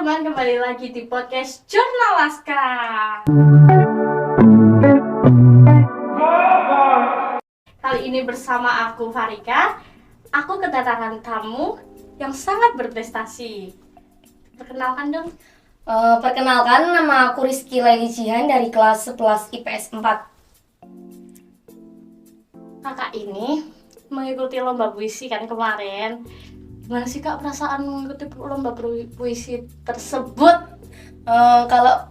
teman-teman, kembali lagi di podcast Jurnal Laska. Kali ini bersama aku Farika. Aku kedatangan tamu yang sangat berprestasi. Perkenalkan dong. Perkenalkan, nama aku Rizky Laili Jihan dari kelas 11 IPS 4. Kakak ini mengikuti lomba puisi kan kemarin. Gimana sih Kak perasaan mengikuti lomba puisi tersebut? Kalau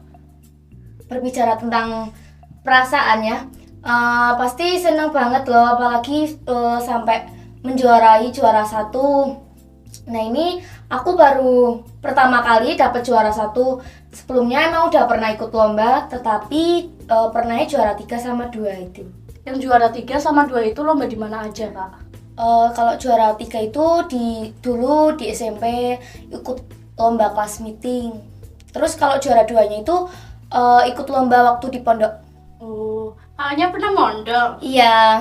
berbicara tentang perasaan ya, pasti senang banget loh, apalagi sampai menjuarai juara 1. Nah ini aku baru pertama kali dapat juara 1. Sebelumnya emang udah pernah ikut lomba, tetapi pernahnya juara 3 sama 2 itu. Yang juara 3 sama 2 itu lomba di mana aja Kak? Kalau juara 3 itu dulu di SMP ikut lomba kelas meeting. Terus kalau juara 2-nya itu ikut lomba waktu di pondok. Oh, kakaknya pernah mondok? Iya,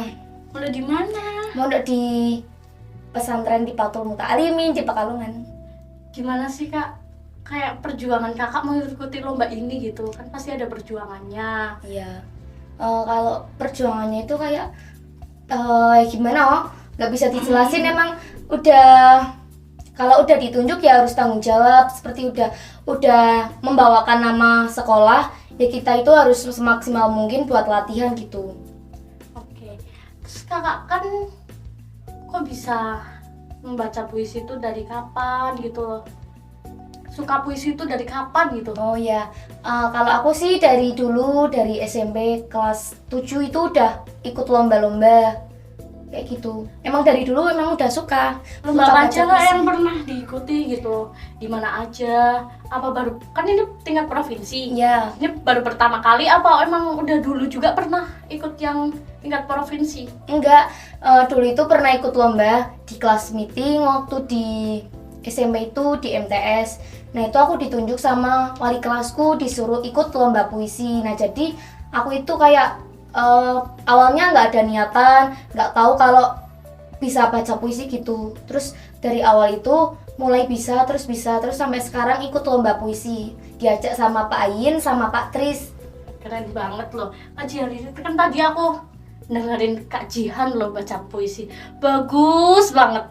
Mondok di mana? mondok di pesantren di Patul Muta'alimin di Pekalongan. Gimana sih Kak? Kayak perjuangan kakak mengikuti lomba ini gitu, kan pasti ada perjuangannya. Iya. Kalau perjuangannya itu kayak gimana? Nggak bisa dijelasin, emang kalau udah ditunjuk ya harus tanggung jawab, seperti udah membawakan nama sekolah ya, kita itu harus semaksimal mungkin buat latihan gitu. Oke. Terus kakak kan kok bisa membaca puisi itu dari kapan gitu loh? Suka puisi itu dari kapan gitu? Oh ya, kalau aku sih dari dulu, dari SMP kelas 7 itu udah ikut lomba-lomba kayak gitu. Emang dari dulu emang udah suka Lomba apa aja baca nggak puisi. yang pernah diikuti gitu? Di mana aja? Apa baru, kan ini tingkat provinsi? Ya, Ini baru pertama kali apa emang udah dulu juga pernah ikut yang tingkat provinsi? enggak, dulu itu pernah ikut lomba di kelas meeting waktu di SMP itu di MTS. Nah itu aku ditunjuk sama wali kelasku, disuruh ikut lomba puisi. Nah jadi aku itu kayak awalnya nggak ada niatan, nggak tahu kalau bisa baca puisi gitu. Terus dari awal itu mulai bisa terus sampai sekarang ikut lomba puisi, diajak sama Pak Ayin sama Pak Tris. Keren banget loh. Kak Jihan itu kan tadi aku dengerin Kak Jihan loh baca puisi. Bagus banget.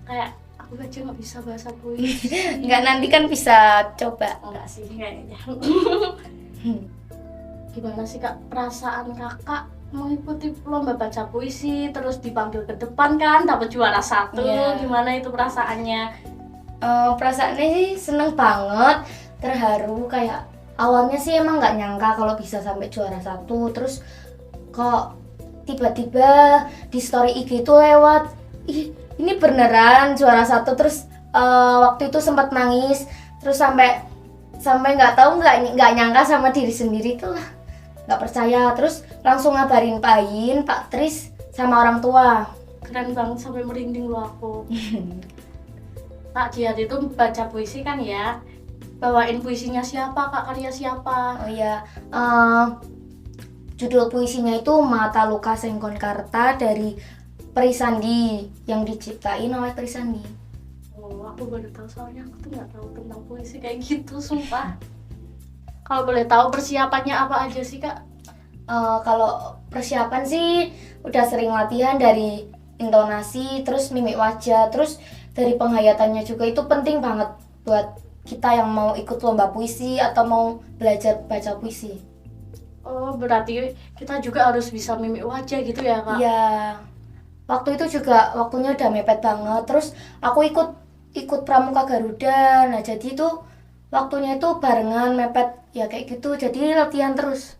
Kayak aku aja nggak bisa bahasa puisi. Nggak, nanti kan bisa coba. Enggak sih kayaknya. Gimana sih Kak perasaan kakak mengikuti lomba baca puisi terus dipanggil ke depan kan dapat juara 1? Iya. Gimana itu perasaannya? Perasaannya sih seneng banget, terharu, kayak awalnya sih emang nggak nyangka kalau bisa sampai juara 1. Terus kok tiba-tiba di story IG itu lewat, ih ini beneran juara 1. Terus waktu itu sempat nangis, terus sampai nggak tahu, nggak nyangka sama diri sendiri tuh lah, nggak percaya. Terus langsung ngabarin Pak Ayin, Pak Tris sama orang tua. Keren banget sampai merinding loh aku. Kak Jihan itu baca puisi kan ya, bawain puisinya siapa Kak, karya siapa? Oh iya, judul puisinya itu Mata Luka Sengkon Karta dari Prisandi, yang diciptain oleh Prisandi. Oh, aku baru tahu, soalnya aku tuh nggak tahu tentang puisi kayak gitu, sumpah. Kalau boleh tahu persiapannya apa aja sih Kak? Kalau persiapan sih udah sering latihan dari intonasi, terus mimik wajah, terus dari penghayatannya juga. Itu penting banget buat kita yang mau ikut lomba puisi atau mau belajar baca puisi. Oh, berarti kita juga harus bisa mimik wajah gitu ya Kak? Iya, waktu itu juga waktunya udah mepet banget. Terus aku ikut Pramuka Garuda. Nah jadi itu waktunya itu barengan mepet ya kayak gitu. Jadi latihan terus.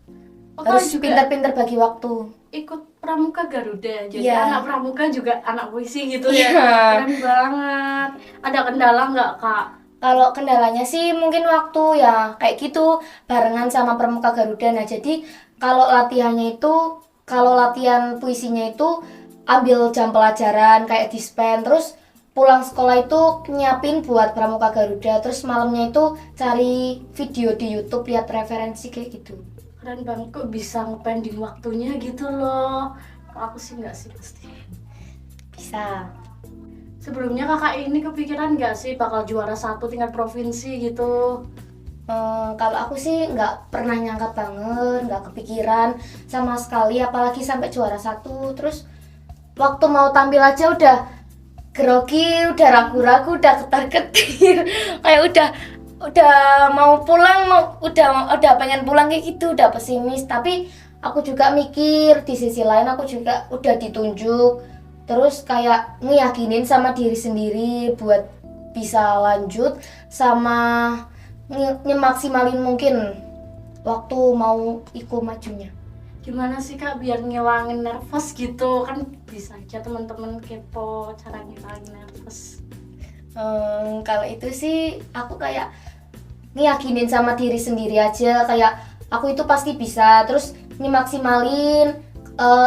Oh, Harus juga pintar-pintar bagi waktu. ikut Pramuka Garuda, jadi Iya. anak pramuka juga anak puisi gitu ya? Iya. Keren banget. Ada kendala nggak Kak? Kalau kendalanya sih mungkin waktu ya kayak gitu, barengan sama Pramuka Garuda. Nah jadi kalau latihan puisinya itu ambil jam pelajaran kayak dispen, terus pulang sekolah itu nyiapin buat Pramuka Garuda, terus malamnya itu cari video di YouTube, lihat referensi kayak gitu. Keren banget, kok bisa ngepending waktunya gitu loh. Kalau aku sih nggak sih pasti. Bisa. Sebelumnya kakak ini kepikiran nggak sih bakal juara 1 tingkat provinsi gitu? Kalau aku sih nggak pernah nyangka banget, nggak kepikiran sama sekali, apalagi sampai juara 1. Terus waktu mau tampil aja udah grogi, udah ragu-ragu, udah ketar-ketir, kayak udah mau pulang, udah pengen pulang kayak gitu, udah pesimis. Tapi aku juga mikir di sisi lain aku juga udah ditunjuk, terus kayak ngeyakinin sama diri sendiri buat bisa lanjut sama nyemaksimalin mungkin waktu mau ikut majunya. Gimana sih kak biar ngilangin nervous gitu? Kan bisa aja teman-teman kepo cara ngilangin nervous. Kalau itu sih aku kayak ngeyakinin sama diri sendiri aja, kayak aku itu pasti bisa, terus nyemaksimalin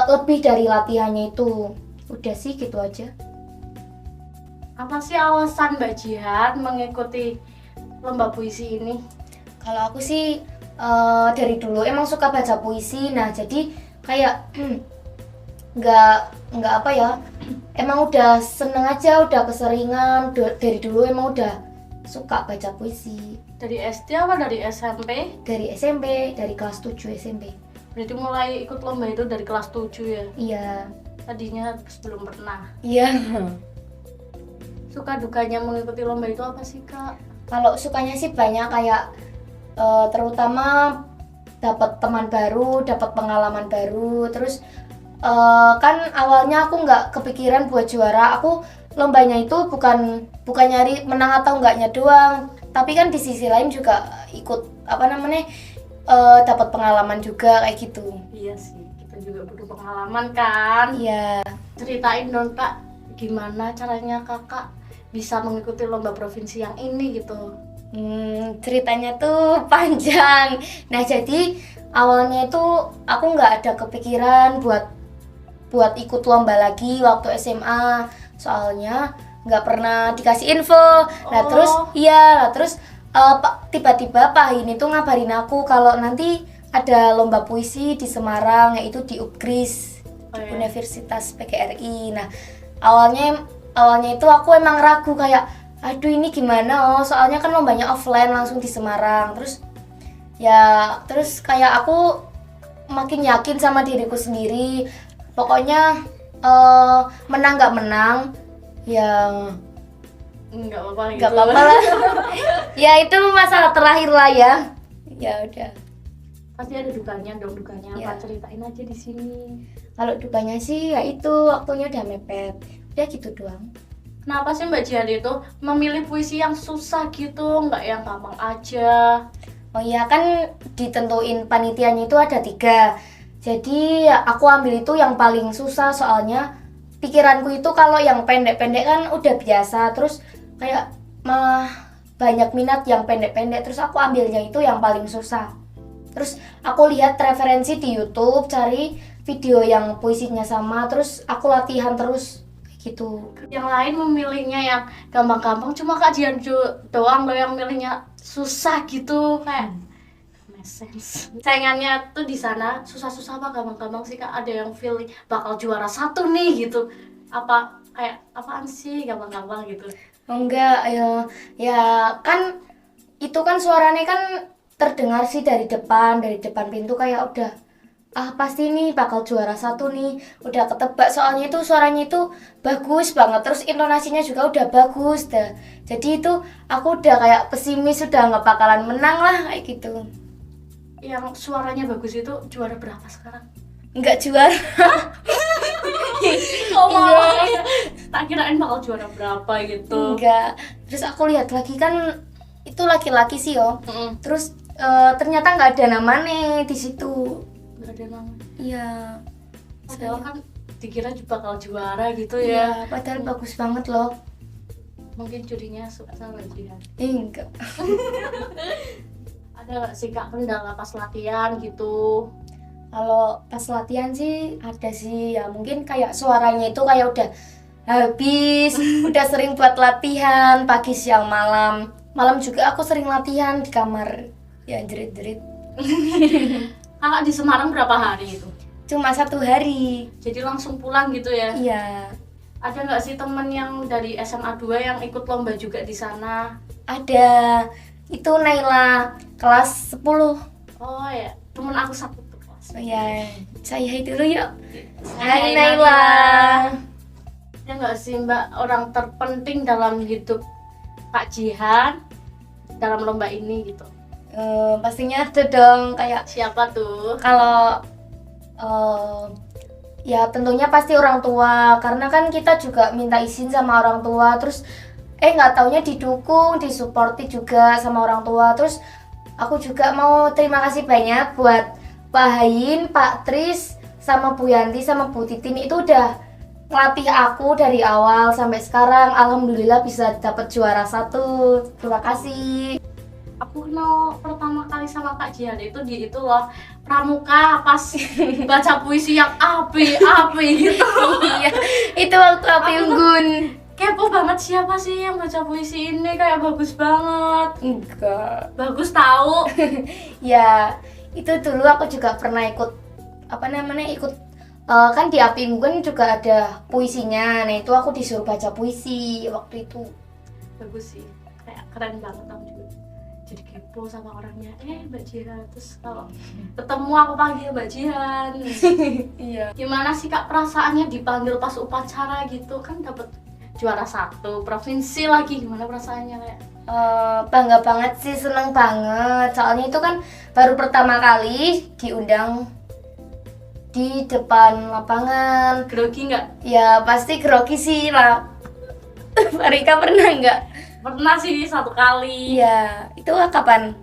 lebih dari latihannya itu. Udah sih gitu aja. Apa sih alasan Mbak Jihan mengikuti lomba puisi ini? Kalau aku sih dari dulu emang suka baca puisi, nah jadi kayak nggak apa ya, emang udah seneng aja, udah keseringan dari dulu emang udah suka baca puisi. Dari SD apa dari SMP? Dari SMP, dari kelas 7 SMP. Berarti mulai ikut lomba itu dari kelas 7 ya? Iya. Tadinya belum pernah. Iya. Suka dukanya mengikuti lomba itu apa sih kak? Kalau sukanya sih banyak, kayak terutama dapat teman baru, dapat pengalaman baru. Terus kan awalnya aku nggak kepikiran buat juara. Aku lombanya itu bukan nyari menang atau enggaknya doang, tapi kan di sisi lain juga ikut dapat pengalaman juga kayak gitu. Iya sih, kita juga butuh pengalaman kan. Iya. Ceritain dong kak, gimana caranya kakak bisa mengikuti lomba provinsi yang ini gitu? Ceritanya tuh panjang. Nah jadi awalnya itu aku nggak ada kepikiran buat ikut lomba lagi waktu SMA, soalnya nggak pernah dikasih info. Nah terus tiba-tiba Pak ini tuh ngabarin aku kalau nanti ada lomba puisi di Semarang, yaitu di UPGRIS, di Universitas PGRI. Nah awalnya itu aku emang ragu, kayak aduh ini gimana, soalnya kan lombanya offline langsung di Semarang. Terus kayak aku makin yakin sama diriku sendiri, pokoknya menang nggak menang ya nggak apa-apa gitu. Nggak apa-apa lah. Ya itu masalah terakhir lah ya. Ya udah. Pasti ada dukanya dong, dukanya Ya. apa? Ceritain aja di sini. Kalau dukanya sih ya itu waktunya udah mepet. Udah gitu doang. Kenapa sih Mbak Jihan itu memilih puisi yang susah gitu, nggak yang gampang aja? Oh iya, kan ditentuin panitianya itu ada 3. Jadi aku ambil itu yang paling susah, soalnya pikiranku itu kalau yang pendek-pendek kan udah biasa, terus kayak banyak minat yang pendek-pendek, terus aku ambilnya itu yang paling susah. Terus aku lihat referensi di YouTube, cari video yang puisinya sama, terus aku latihan terus gitu. Yang lain memilihnya yang gampang-gampang, cuma Kak Jihan doang loh yang milihnya susah gitu, kayak sense. Saingannya tuh di sana susah-susah apa gampang-gampang sih Kak? Ada yang feeling bakal juara 1 nih gitu. Apa kayak apaan sih gampang-gampang gitu? Enggak, ya kan itu kan suaranya kan terdengar sih dari depan pintu, kayak udah pasti nih bakal juara 1 nih, udah ketebak, soalnya itu suaranya itu bagus banget, terus intonasinya juga udah bagus dah. Jadi itu aku udah kayak pesimis, udah nggak bakalan menang lah kayak gitu. Yang suaranya bagus itu juara berapa sekarang? Enggak juara. Iya. Tak kirain bakal juara berapa gitu. Enggak. Terus aku lihat lagi, kan itu laki-laki sih yo. Terus ternyata nggak ada namanya di situ. Nggak ada nama. Iya. Padahal kan dikira bakal juara gitu Iya, ya. padahal bagus banget loh. Mungkin jurinya suka sama Jihan. Enggak. Ada nggak sih Kak kendala pas latihan gitu? Kalau pas latihan sih ada sih ya, mungkin kayak suaranya itu kayak udah habis, udah sering buat latihan pagi siang malam. Malam juga aku sering latihan di kamar. Ya jerit-jerit. Kakak di Semarang berapa hari itu? Cuma 1 hari. Jadi langsung pulang gitu ya? Iya. Ada nggak sih temen yang dari SMA 2 yang ikut lomba juga di sana? Ada, itu Naila kelas 10. Oh ya, temen aku satu tuh kelas. Oh ya, saya hai dulu yuk. Hai, Hai Naila. Ada nggak sih Mbak orang terpenting dalam hidup Kak Jihan dalam lomba ini gitu? Pastinya ada dong, kayak Siapa tuh? kalau ya tentunya pasti orang tua, karena kan kita juga minta izin sama orang tua, terus nggak taunya didukung, disupport juga sama orang tua. Terus aku juga mau terima kasih banyak buat Pak Hayin, Pak Tris, sama Bu Yanti, sama Bu Titin, itu udah ngelatih aku dari awal sampai sekarang. Alhamdulillah bisa dapat juara 1. Terima kasih. Aku kenal pertama kali sama Kak Jihan itu di itu loh, pramuka pas baca puisi yang api gitu. Iya, itu waktu api unggun. Kepo banget siapa sih yang baca puisi ini, kayak bagus banget. Enggak. Bagus tahu. Ya, itu dulu aku juga pernah ikut kan di api unggun juga ada puisinya. Nah, itu aku disuruh baca puisi waktu itu. Bagus sih, kayak keren banget aku juga. Jadi kepo sama orangnya, Mbak Jihan, terus kalau ketemu aku panggil Mbak Jihan. Iya. Gimana sih Kak perasaannya dipanggil pas upacara gitu, kan dapat juara 1 provinsi lagi, gimana perasaannya kayak? Bangga banget sih, seneng banget. Soalnya itu kan baru pertama kali diundang di depan lapangan. Grogi nggak? Ya pasti grogi sih lah. Farika pernah nggak? Pernah sih 1 kali. Iya, itu kapan?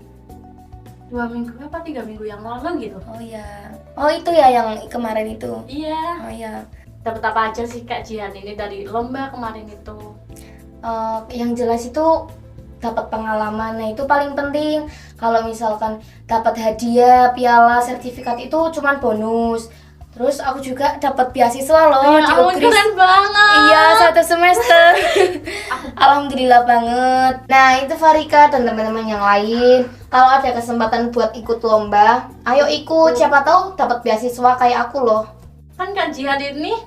2 minggu apa 3 minggu yang lalu gitu. Oh iya. Oh itu ya yang kemarin itu. Iya. Oh iya. Dapat apa aja sih Kak Jihan ini dari lomba kemarin itu? Yang jelas itu dapat pengalaman. Nah, itu paling penting. Kalau misalkan dapat hadiah, piala, sertifikat itu cuman bonus. Terus aku juga dapat beasiswa loh di UGRIS. Keren banget. Iya, 1 semester. Alhamdulillah banget. Nah, itu Farika dan teman-teman yang lain, kalau ada kesempatan buat ikut lomba, ayo ikut. Siapa tahu dapat beasiswa kayak aku loh. Kan Kak Jihan ini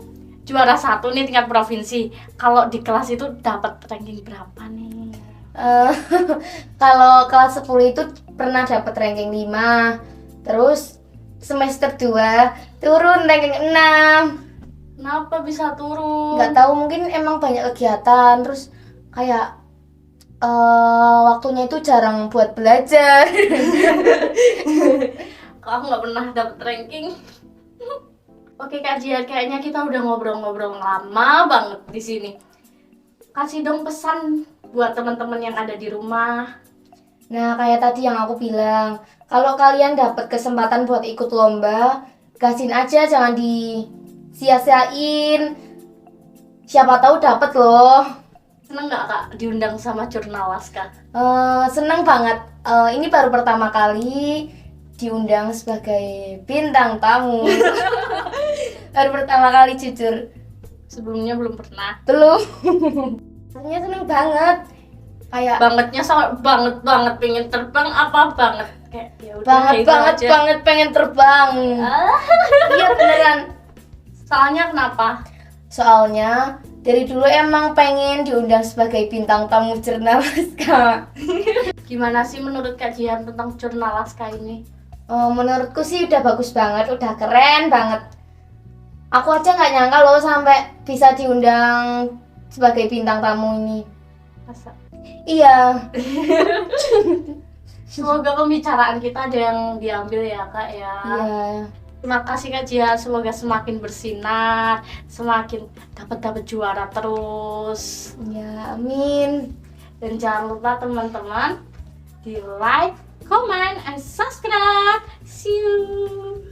juara 1 nih tingkat provinsi. Kalau di kelas itu dapat ranking berapa nih? Kalau kelas 10 itu pernah dapat ranking 5. Terus semester 2 turun ranking 6. Kenapa bisa turun? Nggak tahu, mungkin emang banyak kegiatan, terus kayak waktunya itu jarang buat belajar. Kok aku nggak pernah dapet ranking. Oke Kak Jihan, kayaknya kita udah ngobrol-ngobrol lama banget di sini. Kasih dong pesan buat teman-teman yang ada di rumah. Nah, kayak tadi yang aku bilang, kalau kalian dapat kesempatan buat ikut lomba, gasin aja, jangan disia-siain. Siapa tahu dapat loh. Seneng nggak Kak diundang sama Jurnal Laskar? Seneng banget. Ini baru pertama kali diundang sebagai bintang tamu. Baru pertama kali, jujur. Sebelumnya belum pernah. Belum. Rasanya seneng banget. Kayak Bangetnya sama banget pengen terbang apa banget? Kayak ya udah itu aja. banget pengen terbang. Iya beneran. Soalnya kenapa? Soalnya dari dulu emang pengen diundang sebagai bintang tamu Jurnal Laskar. Gimana sih menurut Kak Jihan tentang Jurnal Laskar ini? Menurutku sih udah bagus banget, udah keren banget. Aku aja nggak nyangka loh sampai bisa diundang sebagai bintang tamu ini. Masa? Iya. Semoga pembicaraan kita ada yang diambil ya Kak ya. Iya. Terima kasih Kak Jihan, semoga semakin bersinar, semakin dapat juara terus. Ya, amin. Dan jangan lupa teman-teman di like, comment, and subscribe. See you.